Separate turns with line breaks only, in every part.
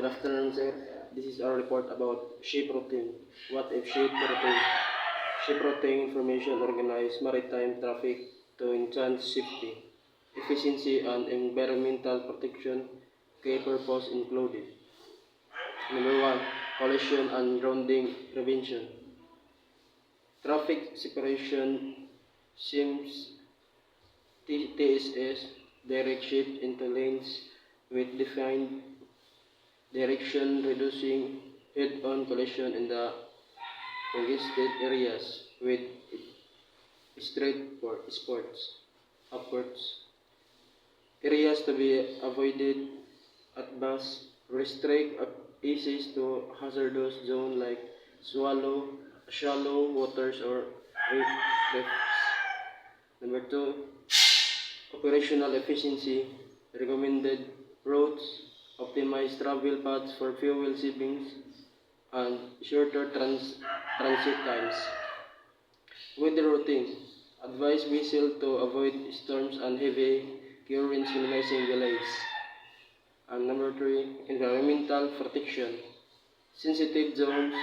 Good afternoon, sir. This is our report about ship routing. What if ship routing? Ship routing information organize maritime traffic to enhance safety, efficiency, and environmental protection. Key purpose included. Number one, collision and grounding prevention. Traffic separation seems TSS direct ship into lanes with defined direction, reducing head-on collision in the congested areas with straight spots upwards. Areas to be avoided at bus, restrict access to hazardous zones like shallow waters or reefs. Number two, operational efficiency, recommended routes, optimize travel paths for fuel savings, and shorter transit times. Weather routing, advise vessel to avoid storms and heavy currents, minimizing delays. And number three, environmental protection, sensitive zones,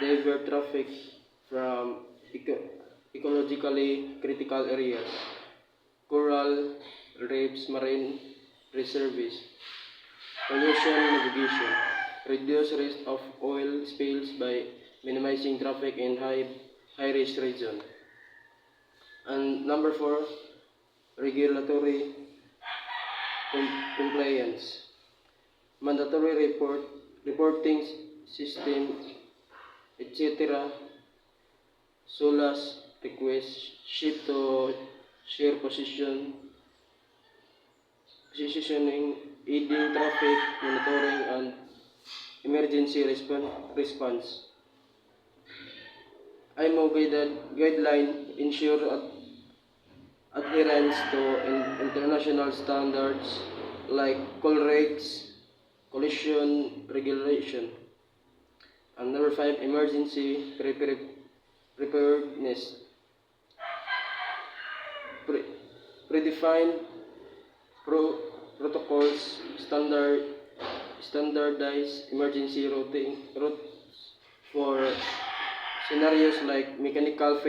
divert traffic from ecologically critical areas, coral reefs, marine reserves, pollution navigation, reduce risk of oil spills by minimizing traffic in high-risk region. And number four, regulatory compliance, mandatory reporting system, etc. SOLAS request ship to share positioning, aiding traffic monitoring and emergency response. IMO guideline ensure adherence to international standards like collision regulation. And number five, emergency preparedness. Predefined protocols, standardized emergency routes for scenarios like mechanical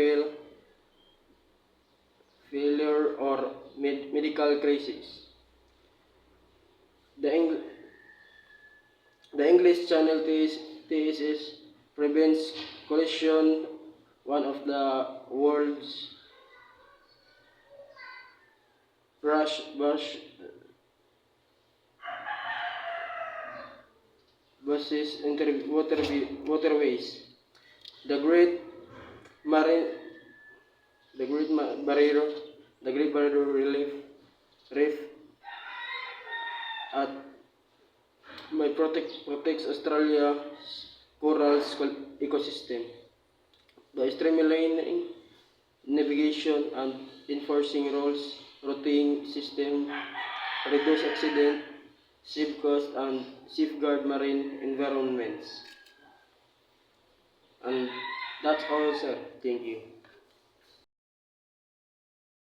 failure or medical crisis. The English Channel TSS prevents collision, one of the world's buses waterways. The Great Barrier Reef at protects Australia's coral ecosystem. By streamlining navigation and enforcing rules, routing system reduce accident, save cost, and safeguard marine environments. And that's all, sir. Thank you.